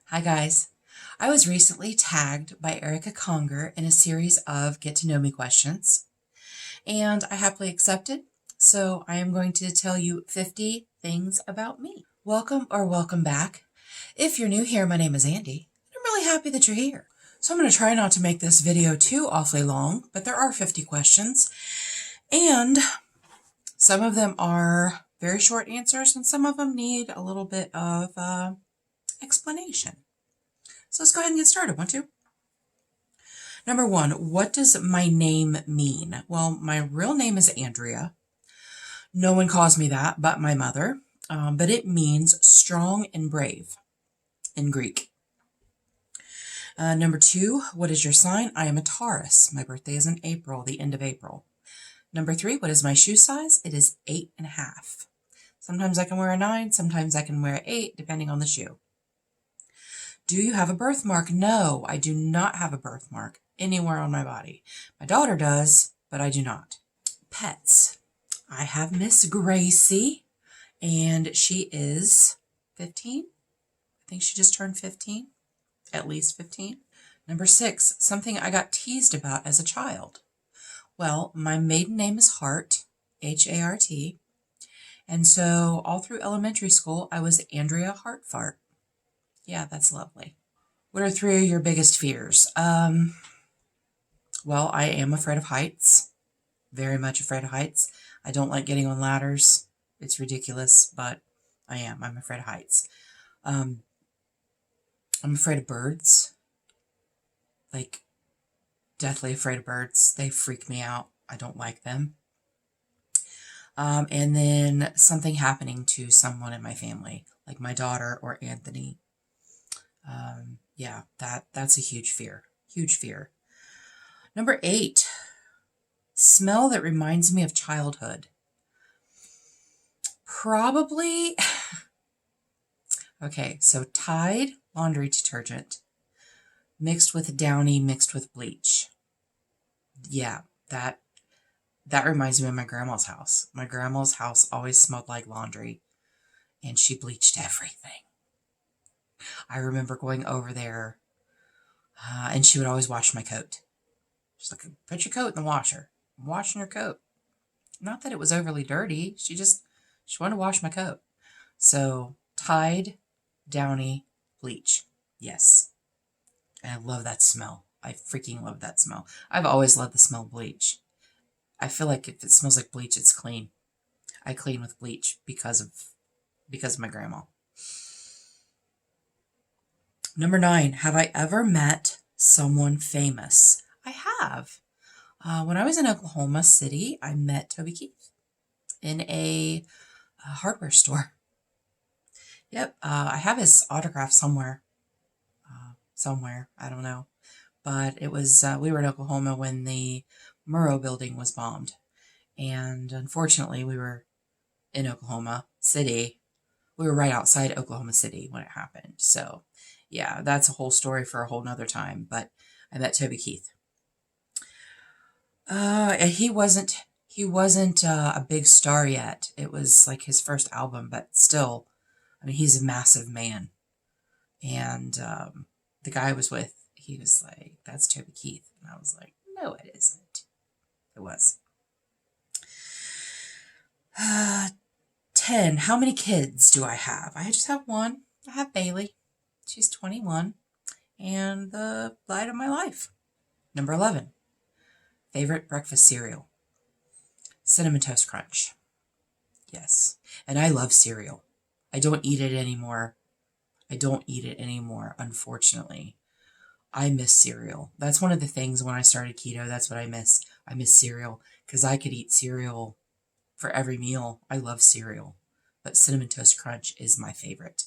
Hi guys. I was recently tagged by Erica Conger in a series of get to know me questions, and I happily accepted. So I am going to tell you 50 things about me. Welcome or welcome back. If you're new here, my name is Andi. I'm really happy that you're here. So I'm going to try not to make this video too awfully long, but there are 50 questions, and some of them are very short answers, and some of them need a little bit of explanation. So let's go ahead and get started, want to? Number one, what does my name mean? Well, my real name is Andrea. No one calls me that but my mother, but it means strong and brave in Greek. Number two, what is your sign? I am a Taurus. My birthday is in April, the end of April. Number three, what is my shoe size? It is 8.5. Sometimes I can wear a 9, sometimes I can wear an 8, depending on the shoe. Do you have a birthmark? No, I do not have a birthmark anywhere on my body. My daughter does, but I do not. Pets. I have Miss Gracie, and she is 15. I think she just turned 15, at least 15. Number 6, something I got teased about as a child. Well, my maiden name is Hart, H-A-R-T, and so all through elementary school, I was Andrea Hartfart. Yeah, that's lovely. What are 3 of your biggest fears? Well, I am afraid of heights. Very much afraid of heights. I don't like getting on ladders. It's ridiculous, but I am. I'm afraid of heights. I'm afraid of birds. Like, deathly afraid of birds. They freak me out. I don't like them. And then something happening to someone in my family, like my daughter or Anthony. Yeah, that's a huge fear. Huge fear. Number 8, smell that reminds me of childhood. Probably, okay, so Tide laundry detergent mixed with Downy mixed with bleach. Yeah, that reminds me of my grandma's house. My grandma's house always smelled like laundry, and she bleached everything. I remember going over there, and she would always wash my coat. She's like, put your coat in the washer. I'm washing your coat. Not that it was overly dirty. She wanted to wash my coat. So Tide, Downy, bleach. Yes. And I love that smell. I freaking love that smell. I've always loved the smell of bleach. I feel like if it smells like bleach, it's clean. I clean with bleach because of my grandma. Number 9, have I ever met someone famous? I have. When I was in Oklahoma City, I met Toby Keith in a hardware store. Yep, I have his autograph somewhere. I don't know. But it was, we were in Oklahoma when the Murrow building was bombed. And unfortunately, we were in Oklahoma City. We were right outside Oklahoma City when it happened. So, yeah, that's a whole story for a whole nother time. But I met Toby Keith. And he wasn't a big star yet. It was like his first album, but still, I mean, he's a massive man. And the guy I was with, he was like, that's Toby Keith. And I was like, no, it isn't. It was. 10, how many kids do I have? I just have one. I have Bailey. She's 21 and the light of my life. Number 11, favorite breakfast cereal. Cinnamon Toast Crunch. Yes. And I love cereal. I don't eat it anymore, unfortunately. I miss cereal. That's one of the things when I started keto, that's what I miss. I miss cereal because I could eat cereal for every meal. I love cereal, but Cinnamon Toast Crunch is my favorite.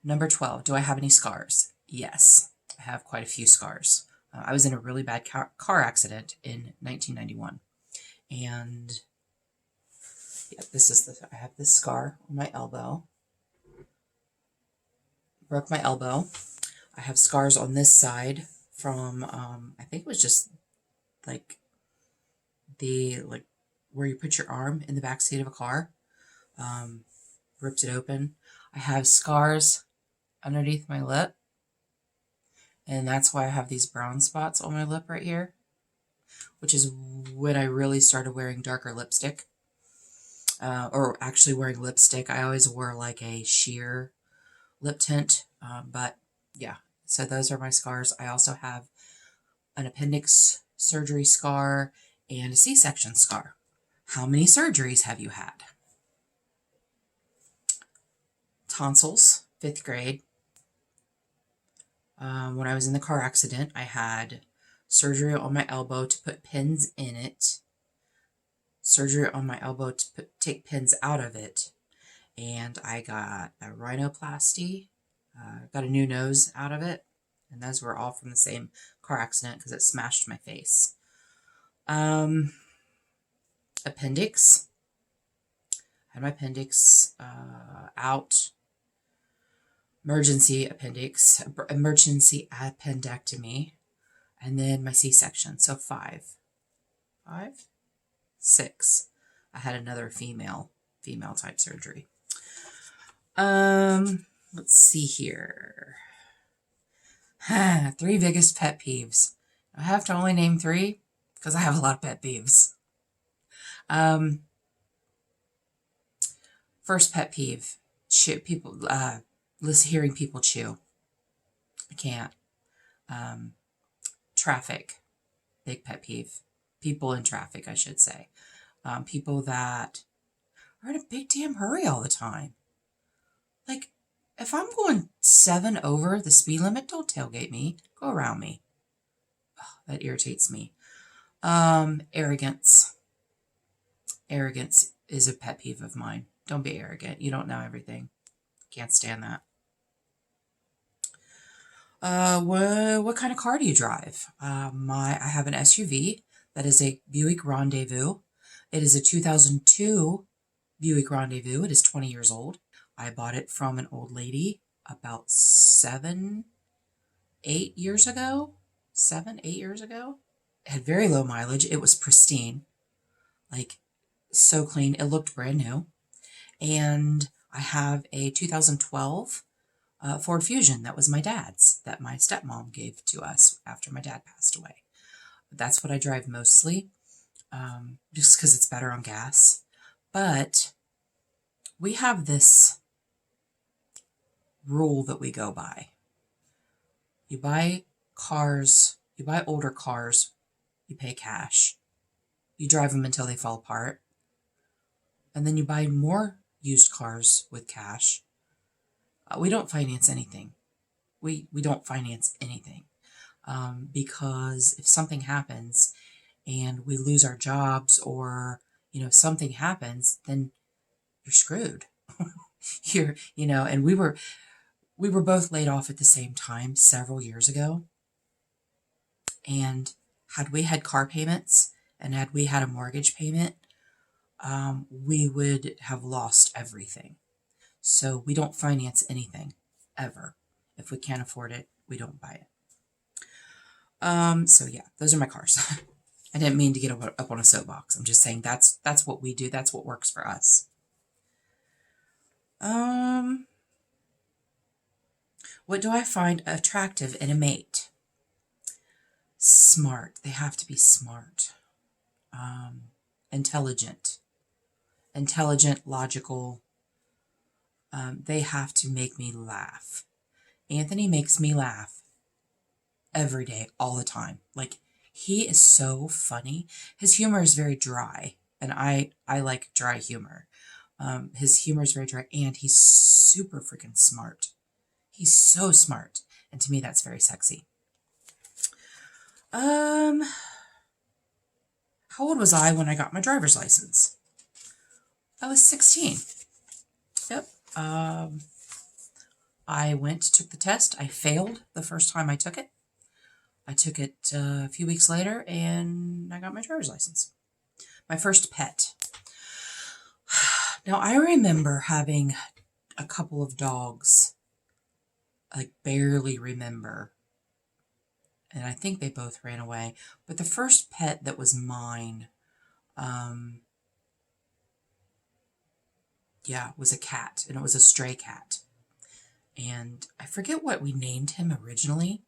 Number 12, do I have any scars? Yes, I have quite a few scars. I was in a really bad car accident in 1991, and yeah, I have this scar on my elbow. Broke my elbow. I have scars on this side from, I think it was just like where you put your arm in the back seat of a car. Ripped it open. I have scars underneath my lip. And that's why I have these brown spots on my lip right here, which is when I really started wearing darker lipstick. Or actually wearing lipstick. I always wore like a sheer lip tint, but yeah. So those are my scars. I also have an appendix surgery scar and a C-section scar. How many surgeries have you had? Tonsils, 5th grade. When I was in the car accident, I had surgery on my elbow to put pins in it, surgery on my elbow to take pins out of it, and I got a rhinoplasty, got a new nose out of it, and those were all from the same car accident because it smashed my face. Appendix. I had my appendix out. Emergency appendectomy, and then my C-section. So 5, 6. I had another female type surgery. Let's see here. 3 biggest pet peeves. I have to only name 3 because I have a lot of pet peeves. First pet peeve: hearing people chew. I can't. Traffic, big pet peeve. People in traffic, I should say. People that are in a big damn hurry all the time. Like, if I'm going 7 over the speed limit, don't tailgate me. Go around me. Oh, that irritates me. Arrogance. Arrogance is a pet peeve of mine. Don't be arrogant. You don't know everything. Can't stand that. What kind of car do you drive? I have an SUV that is a Buick Rendezvous. It is a 2002 Buick Rendezvous. It is 20 years old. I bought it from an old lady about 7, 8 years ago. 7, 8 years ago. It had very low mileage. It was pristine. Like, so clean. It looked brand new. And I have a 2012 Ford Fusion that was my dad's, that my stepmom gave to us after my dad passed away. That's what I drive mostly, just because it's better on gas. But we have this rule that we go by. You buy older cars, you pay cash. You drive them until they fall apart. And then you buy more used cars with cash. We don't finance anything. We don't finance anything. Because if something happens and we lose our jobs, or, something happens, then you're screwed. And we were both laid off at the same time several years ago. And had we had car payments and had we had a mortgage payment, we would have lost everything. So we don't finance anything, ever. If we can't afford it, we don't buy it. So yeah, those are my cars. I didn't mean to get up on a soapbox. I'm just saying that's what we do. That's what works for us. What do I find attractive in a mate? Smart. They have to be smart. Intelligent, logical. They have to make me laugh. Anthony makes me laugh every day, all the time. Like, he is so funny. His humor is very dry, and I like dry humor. His humor is very dry, and he's super freaking smart. He's so smart, and to me, that's very sexy. How old was I when I got my driver's license? I was 16. Yep. I took the test. I failed the first time I took it. I took it a few weeks later, and I got my driver's license. My first pet. Now, I remember having a couple of dogs. I barely remember. And I think they both ran away. But the first pet that was mine, was a cat. And it was a stray cat. And I forget what we named him originally.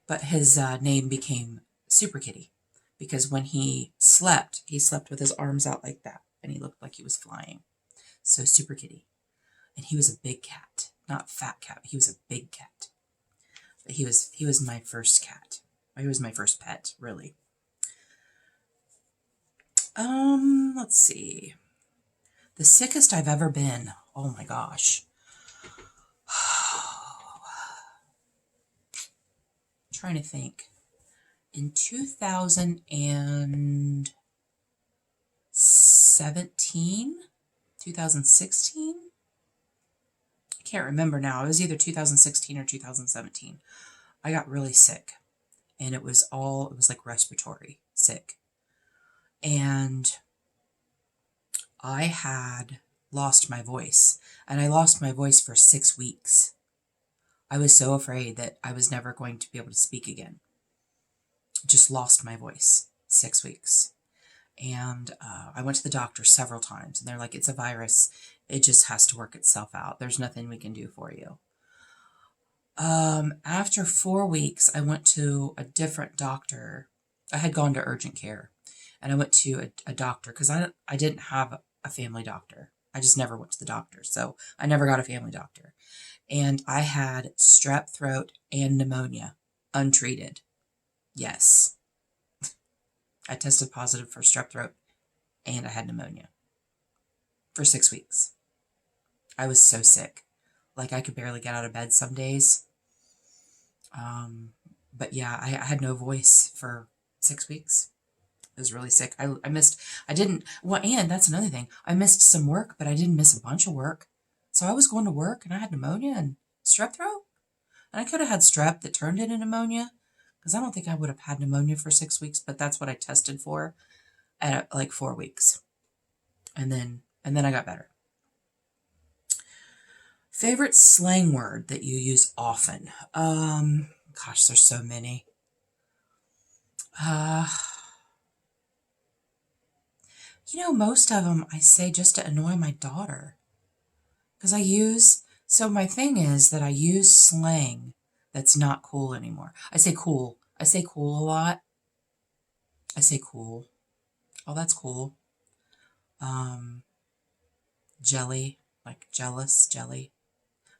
But his name became Super Kitty because when he slept with his arms out like that, and he looked like he was flying. So Super Kitty. And he was a big cat, not fat cat, but he was a big cat. But he was my first cat. He was my first pet, really. Let's see. The sickest I've ever been. Oh my gosh. I'm trying to think. In 2017, 2016? I can't remember now. It was either 2016 or 2017. I got really sick, and it was like respiratory sick. And I had lost my voice, and I lost my voice for 6 weeks. I was so afraid that I was never going to be able to speak again. Just lost my voice. 6 weeks. And I went to the doctor several times, and they're like, it's a virus. It just has to work itself out. There's nothing we can do for you. After 4 weeks, I went to a different doctor. I had gone to urgent care, and I went to a doctor because I didn't have a family doctor. I just never went to the doctor, so I never got a family doctor. And I had strep throat and pneumonia, untreated. Yes. I tested positive for strep throat, and I had pneumonia for 6 weeks. I was so sick. Like, I could barely get out of bed some days. But yeah, I had no voice for 6 weeks. I was really sick. And that's another thing. I missed some work, but I didn't miss a bunch of work. So I was going to work, and I had pneumonia and strep throat. And I could have had strep that turned into pneumonia, because I don't think I would have had pneumonia for 6 weeks, but that's what I tested for at like 4 weeks. And then I got better. Favorite slang word that you use often? Gosh, there's so many. Most of them I say just to annoy my daughter. Because my thing is that I use slang that's not cool anymore. I say cool. I say cool a lot. I say cool. Oh, that's cool. Jelly, like jealous, jelly.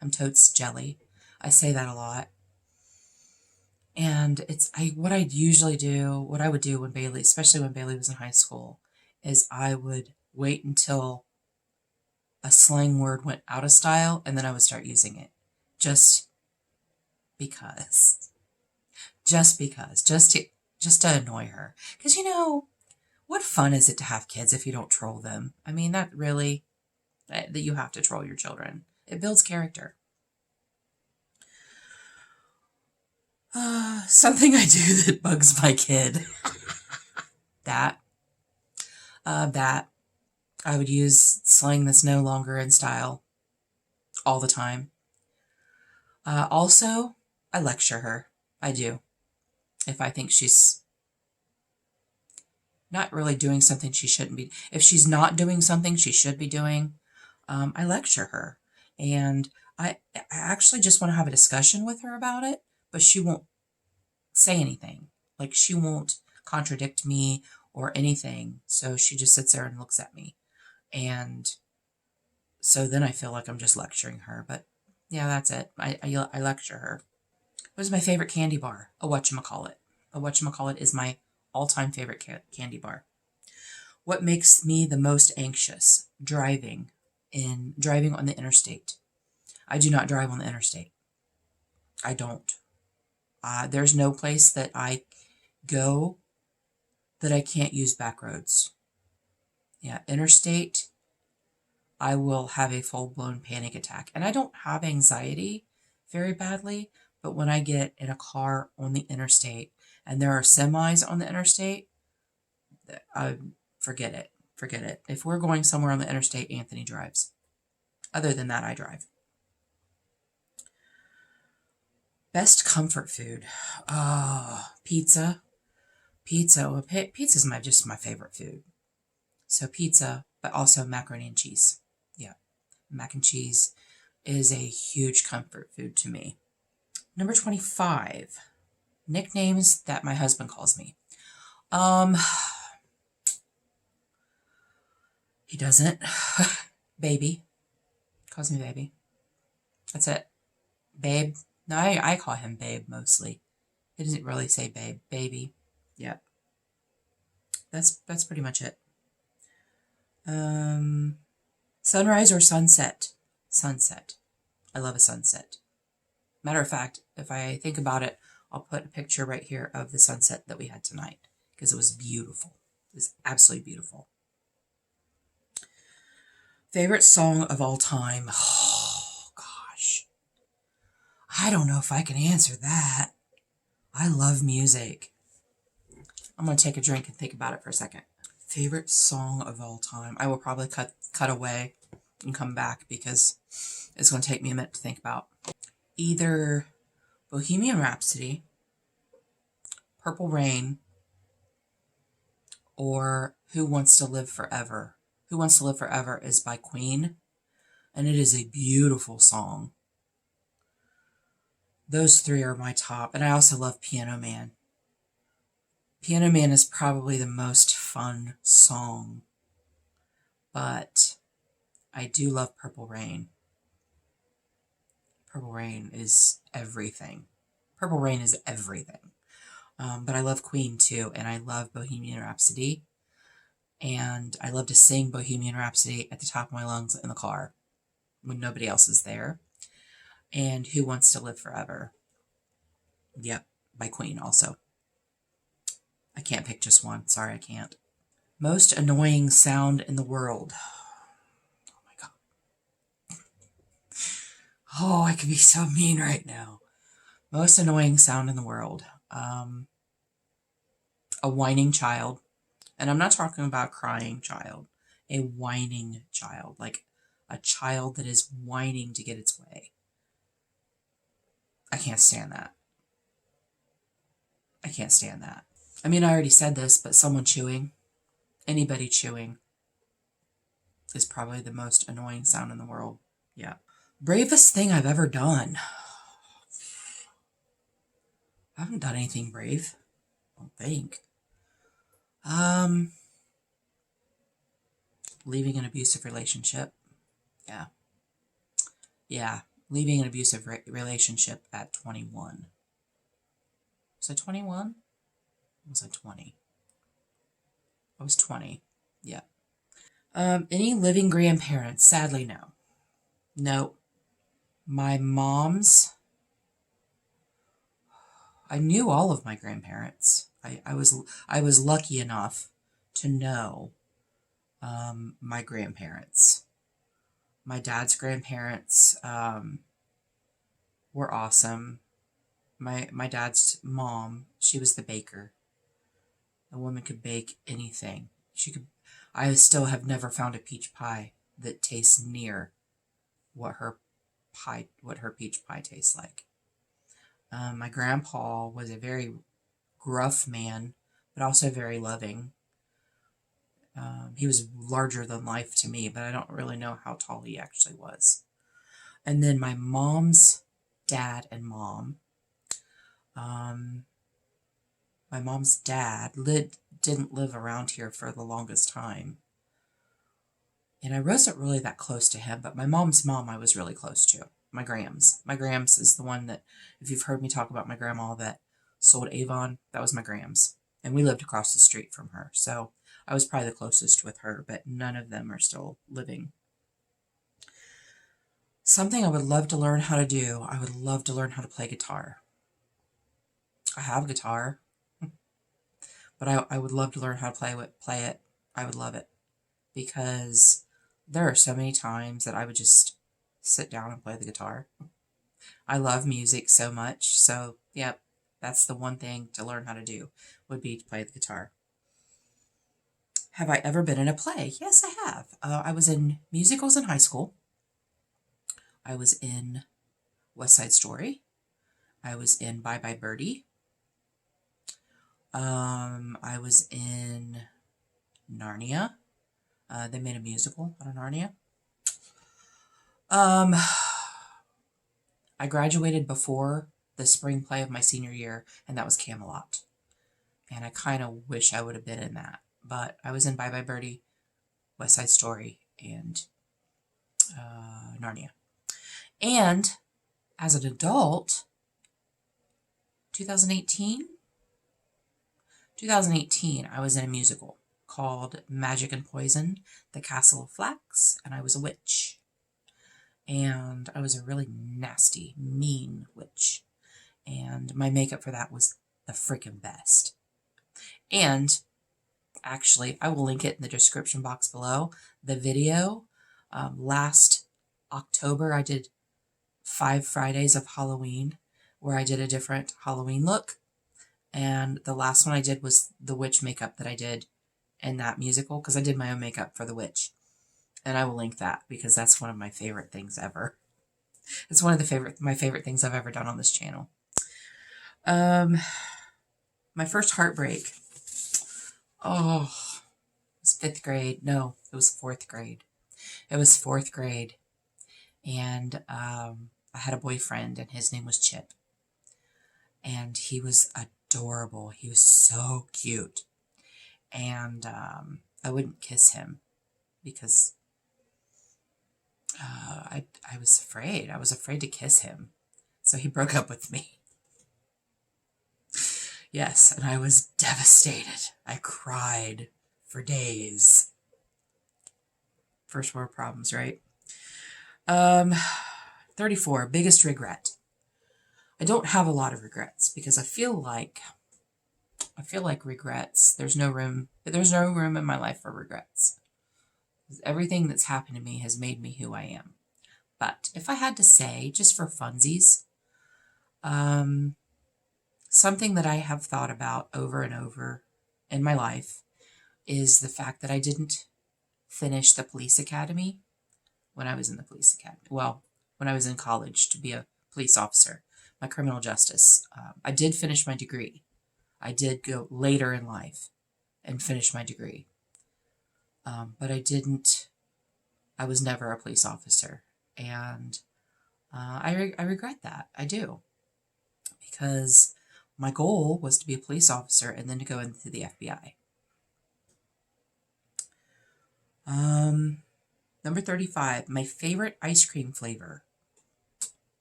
I'm totes jelly. I say that a lot. And what I would do when Bailey, especially when Bailey was in high school, is I would wait until a slang word went out of style, and then I would start using it. Just because. Just to annoy her. Because, what fun is it to have kids if you don't troll them? I mean, that you have to troll your children. It builds character. Something I do that bugs my kid. That I would use slang that's no longer in style all the time. Also, I lecture her. I do. If I think she's not really doing something she shouldn't be. If she's not doing something she should be doing, I lecture her. And I actually just want to have a discussion with her about it, but she won't say anything. Like, she won't contradict me or anything. So she just sits there and looks at me. And so then I feel like I'm just lecturing her. But yeah, that's it. I lecture her. What is my favorite candy bar? A whatchamacallit. A whatchamacallit is my all-time favorite candy bar. What makes me the most anxious? Driving on the interstate. I do not drive on the interstate. I don't. There's no place that I go that I can't use back roads. Yeah, interstate, I will have a full-blown panic attack. And I don't have anxiety very badly, but when I get in a car on the interstate and there are semis on the interstate, forget it. Forget it. If we're going somewhere on the interstate, Anthony drives. Other than that, I drive. Best comfort food. Pizza. Pizza. Pizza's just my favorite food. So pizza, but also macaroni and cheese. Yeah. Mac and cheese is a huge comfort food to me. Number 25, nicknames that my husband calls me. Um, he doesn't. Baby. Calls me baby. That's it. Babe. No, I call him babe mostly. He doesn't really say babe. Baby. Yep. That's pretty much it. Sunrise or sunset? Sunset. I love a sunset. Matter of fact, if I think about it, I'll put a picture right here of the sunset that we had tonight because it was beautiful. It was absolutely beautiful. Favorite song of all time? Oh, gosh. I don't know if I can answer that. I love music. I'm going to take a drink and think about it for a second. Favorite song of all time? I will probably cut away and come back because it's going to take me a minute to think about. Either Bohemian Rhapsody, Purple Rain, or Who Wants to Live Forever. Who Wants to Live Forever is by Queen, and it is a beautiful song. Those three are my top, and I also love Piano Man. Piano Man is probably the most fun song, but I do love Purple Rain. Purple Rain is everything. Purple Rain is everything. But I love Queen too, and I love Bohemian Rhapsody. And I love to sing Bohemian Rhapsody at the top of my lungs in the car when nobody else is there. And Who Wants to Live Forever? Yep, by Queen also. I can't pick just one. Sorry, I can't. Most annoying sound in the world. Oh my God. Oh, I could be so mean right now. Most annoying sound in the world. A whining child. And I'm not talking about a crying child. A whining child. Like a child that is whining to get its way. I can't stand that. I can't stand that. I mean, I already said this, but someone chewing, anybody chewing, is probably the most annoying sound in the world. Yeah. Bravest thing I've ever done. I haven't done anything brave. I don't think. Leaving an abusive relationship. Yeah. Yeah. Leaving an abusive relationship at 21. Was I 21? Was I 20? I was 20. Yeah. Any living grandparents? Sadly, no. No. My mom's... I knew all of my grandparents. I was lucky enough to know my grandparents. My dad's grandparents were awesome. My dad's mom, she was the baker. The woman could bake anything. I still have never found a peach pie that tastes near what her peach pie tastes like. My grandpa was a very gruff man, but also very loving. He was larger than life to me, but I don't really know how tall he actually was. And then my mom's dad and mom. My mom's dad didn't live around here for the longest time. And I wasn't really that close to him, but my mom's mom I was really close to. My Grams. My Grams is the one that, if you've heard me talk about my grandma that sold Avon, that was my Grams. And we lived across the street from her. So I was probably the closest with her, but none of them are still living. Something I would love to learn how to do. I would love to learn how to play guitar. I have a guitar, but I would love to learn how to play it. I would love it because there are so many times that I would just sit down and play the guitar. I love music so much. So, yep, that's the one thing to learn how to do would be to play the guitar. Have I ever been in a play? Yes, I have. I was in musicals in high school. I was in West Side Story. I was in Bye Bye Birdie. I was in Narnia. They made a musical out of Narnia. I graduated before the spring play of my senior year, and that was Camelot. And I kind of wish I would have been in that. But I was in Bye Bye Birdie, West Side Story, and Narnia. And as an adult, 2018, I was in a musical called Magic and Poison, The Castle of Flax, and I was a witch. And I was a really nasty, mean witch. And my makeup for that was the freaking best. And actually, I will link it in the description box below. The video, last October, I did 5 Fridays of Halloween, where I did a different Halloween look. And the last one I did was the witch makeup that I did in that musical, because I did my own makeup for the witch. And I will link that, because that's one of my favorite things ever. It's one of my favorite things I've ever done on this channel. My first heartbreak. Oh, it was 5th grade. No, it was 4th grade. It was 4th grade. And I had a boyfriend, and his name was Chip. And he was adorable. He was so cute. And I wouldn't kiss him because I was afraid. I was afraid to kiss him. So he broke up with me. Yes, and I was devastated. I cried for days. First world problems, right? 34, biggest regret. I don't have a lot of regrets because I feel like regrets, there's no room in my life for regrets. Everything that's happened to me has made me who I am. But if I had to say, just for funsies, something that I have thought about over and over in my life is the fact that I didn't finish the police academy when I was in the police academy. Well, when I was in college to be a police officer, my criminal justice. I did finish my degree. I did go later in life and finish my degree. But I was never a police officer. And I regret that. I do. Because my goal was to be a police officer and then to go into the FBI. Number 35, my favorite ice cream flavor.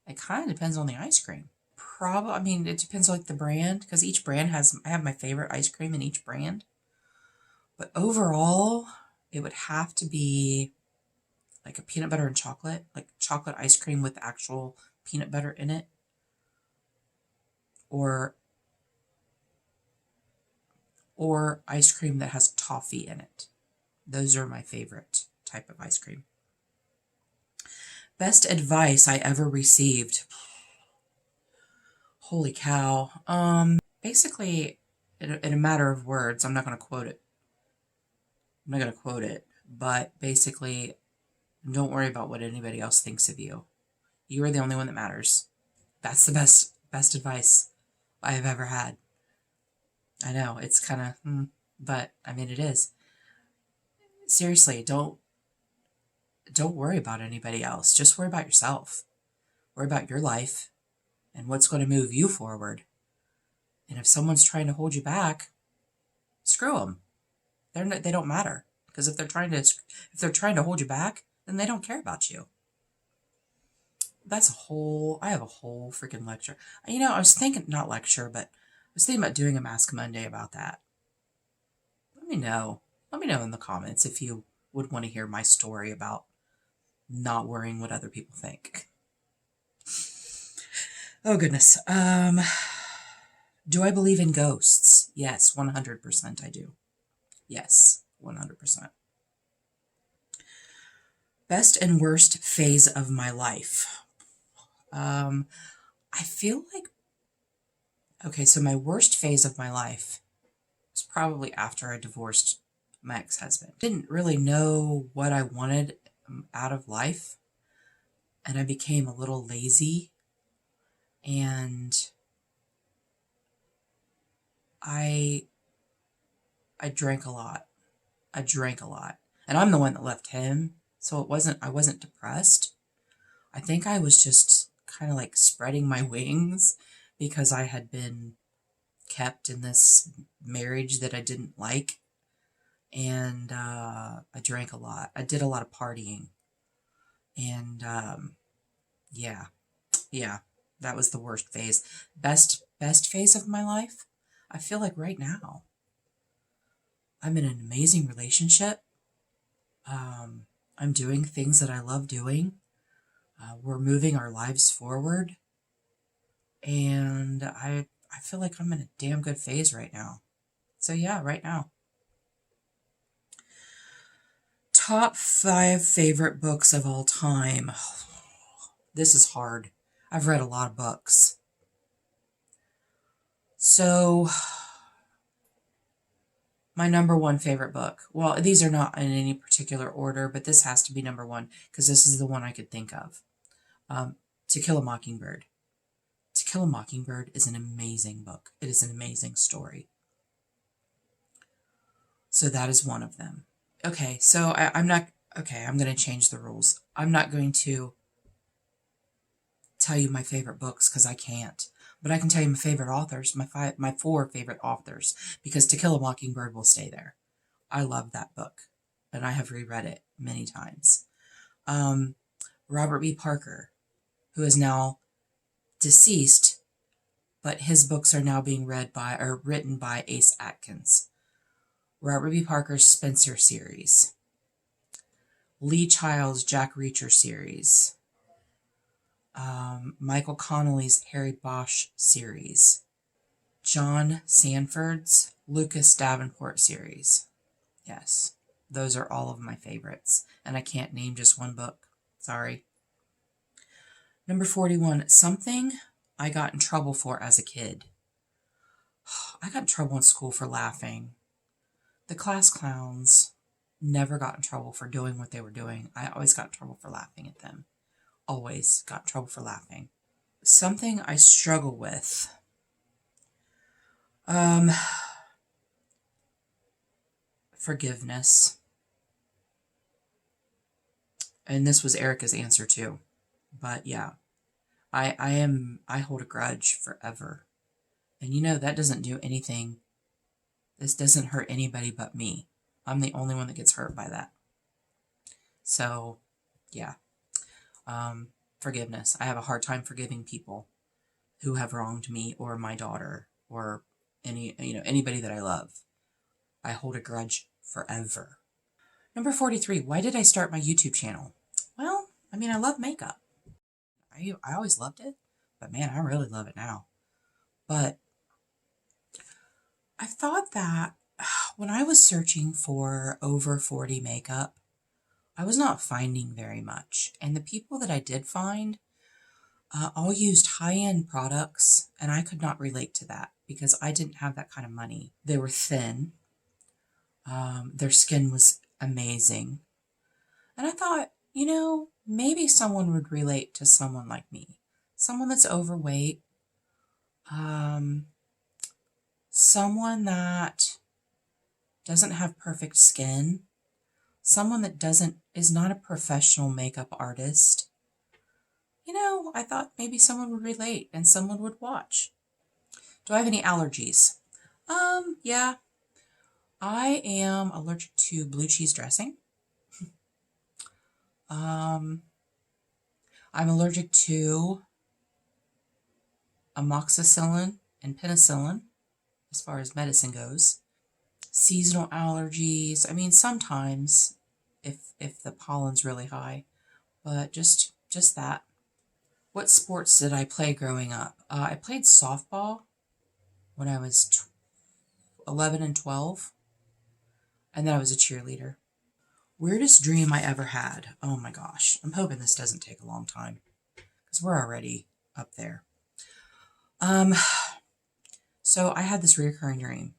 It kind of depends on the ice cream. It depends on the brand, because each brand I have my favorite ice cream in each brand. But overall, it would have to be like a peanut butter and chocolate, like chocolate ice cream with actual peanut butter in it. Or ice cream that has toffee in it. Those are my favorite type of ice cream. Best advice I ever received. Holy cow. Basically, in a matter of words, I'm not going to quote it. But basically, don't worry about what anybody else thinks of you. You are the only one that matters. That's the best advice I have ever had. I know, it's kind of, but I mean, it is. Seriously, don't worry about anybody else. Just worry about yourself. Worry about your life and what's going to move you forward. And if someone's trying to hold you back, screw them. They don't matter. Because if they're trying to hold you back, then they don't care about you. I have a whole freaking lecture. I was thinking, not lecture, but I was thinking about doing a Mask Monday about that. Let me know. Let me know in the comments if you would want to hear my story about not worrying what other people think. Oh, goodness. Do I believe in ghosts? Yes, 100% I do. Yes, 100%. Best and worst phase of my life. I feel like, okay, so my worst phase of my life was probably after I divorced my ex-husband. Didn't really know what I wanted out of life, and I became a little lazy, and I drank a lot. And I'm the one that left him, so I wasn't depressed. I think I was just kind of like spreading my wings because I had been kept in this marriage that I didn't like. And I drank a lot. I did a lot of partying. And yeah, that was the worst phase. Best phase of my life? I feel like right now. I'm in an amazing relationship. I'm doing things that I love doing. We're moving our lives forward. And I feel like I'm in a damn good phase right now. So yeah, right now. Top 5 favorite books of all time. This is hard. I've read a lot of books. So, my number one favorite book. Well, these are not in any particular order, but this has to be number one because this is the one I could think of. To Kill a Mockingbird. To Kill a Mockingbird is an amazing book. It is an amazing story. So that is one of them. Okay, so I'm not... Okay, I'm going to change the rules. I'm not going to tell you my favorite books because I can't. But I can tell you my favorite authors, my 4 favorite authors, because To Kill a Mockingbird will stay there. I love that book, and I have reread it many times. Robert B. Parker, who is now deceased, but his books are now being written by Ace Atkins. Robert B. Parker's Spencer series. Lee Child's Jack Reacher series. Michael Connelly's Harry Bosch series. John Sanford's Lucas Davenport series. Yes, those are all of my favorites, and I can't name just one book. Sorry. Number 41, something I got in trouble for as a kid. I got in trouble in school for laughing. The class clowns never got in trouble for doing what they were doing. I always got in trouble for laughing at them. Always got in trouble for laughing. Something I struggle with. Forgiveness. And this was Erica's answer too. But yeah, I hold a grudge forever. And you know, that doesn't do anything. This doesn't hurt anybody but me. I'm the only one that gets hurt by that. So, yeah. Forgiveness. I have a hard time forgiving people who have wronged me or my daughter or anybody that I love. I hold a grudge forever. Number 43. Why did I start my YouTube channel? Well, I mean, I love makeup. I always loved it, but man, I really love it now. But I thought that when I was searching for over 40 makeup, I was not finding very much. And the people that I did find all used high-end products, and I could not relate to that because I didn't have that kind of money. They were thin. Their skin was amazing. And I thought, maybe someone would relate to someone like me. Someone that's overweight. Someone that doesn't have perfect skin. Someone that is not a professional makeup artist. I thought maybe someone would relate and someone would watch. Do I have any allergies? Yeah. I am allergic to blue cheese dressing. I'm allergic to amoxicillin and penicillin as far as medicine goes. Seasonal allergies. I mean, sometimes if the pollen's really high, but just that. What sports did I play growing up? I played softball when I was 11 and 12, and then I was a cheerleader. Weirdest dream I ever had. Oh my gosh. I'm hoping this doesn't take a long time because we're already up there. So I had this recurring dream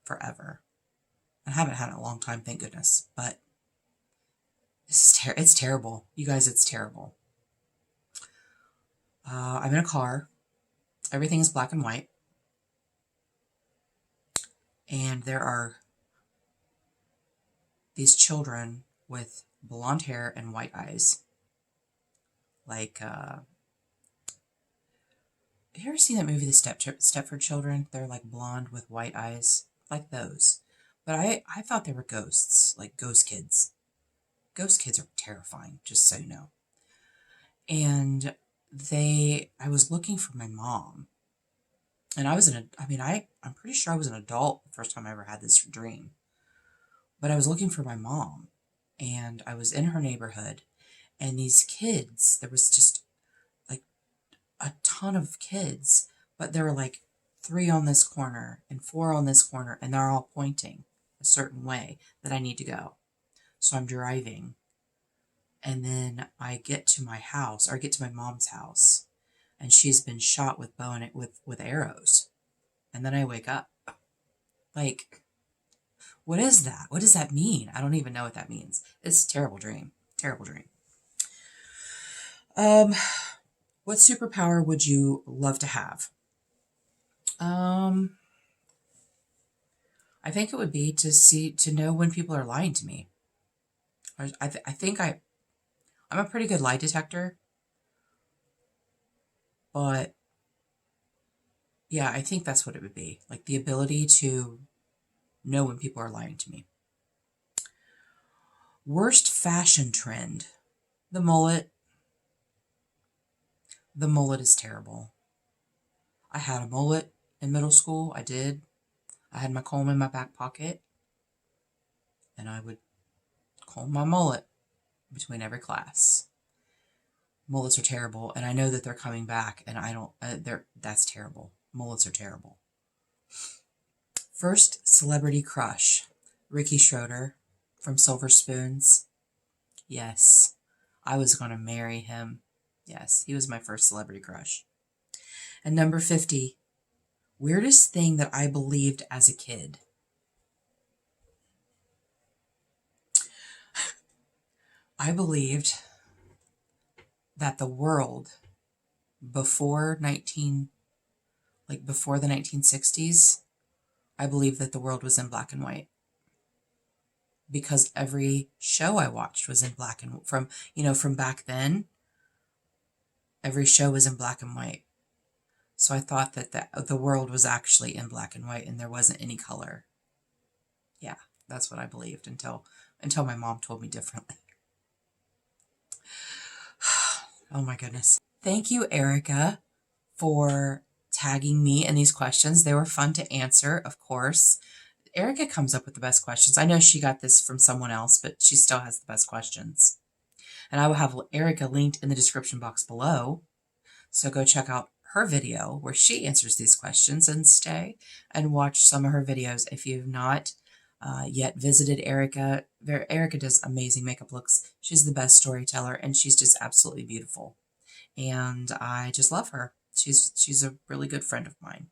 forever. I haven't had it in a long time, thank goodness, but it's terrible. You guys, it's terrible. I'm in a car. Everything is black and white. And there are these children with blonde hair and white eyes. Like, you ever seen that movie, The Stepford Children? They're like blonde with white eyes, like those. But I thought they were ghosts, like ghost kids. Ghost kids are terrifying, just so you know. And I was looking for my mom. And I'm pretty sure I was an adult the first time I ever had this dream. But I was looking for my mom. And I was in her neighborhood. And these kids, there was just like a ton of kids. But there were like 3 on this corner and 4 on this corner. And they're all pointing a certain way that I need to go. So I'm driving. And then I get to my house, or I get to my mom's house, and she's been shot with with arrows. And then I wake up. Like, what is that? What does that mean? I don't even know what that means. It's a terrible dream. Terrible dream. What superpower would you love to have? I think it would be to know when people are lying to me. I think I'm a pretty good lie detector, but yeah, I think that's what it would be. Like the ability to know when people are lying to me. Worst fashion trend. The mullet. The mullet is terrible. I had a mullet in middle school. I did. I had my comb in my back pocket, and I would comb my mullet between every class. Mullets are terrible, and I know that they're coming back, and that's terrible. Mullets are terrible. First celebrity crush. Ricky Schroeder from Silver Spoons. Yes, I was going to marry him. Yes, he was my first celebrity crush. And number 50, weirdest thing that I believed as a kid. I believed that the world before the 1960s, I believed that the world was in black and white. Because every show I watched was in black and from back then, every show was in black and white. So I thought that the world was actually in black and white and there wasn't any color. Yeah, that's what I believed until my mom told me differently. Oh my goodness. Thank you, Erica, for tagging me in these questions. They were fun to answer, of course. Erica comes up with the best questions. I know she got this from someone else, but she still has the best questions. And I will have Erica linked in the description box below. So go check out her video where she answers these questions and stay and watch some of her videos if you've not yet visited Erica. Erica does amazing makeup looks. She's the best storyteller and she's just absolutely beautiful. And I just love her. She's a really good friend of mine.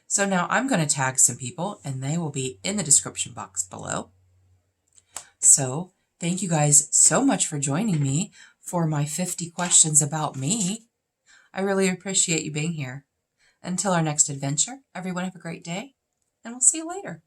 So now I'm going to tag some people and they will be in the description box below. So thank you guys so much for joining me for my 50 questions about me. I really appreciate you being here. Until our next adventure, everyone have a great day and we'll see you later.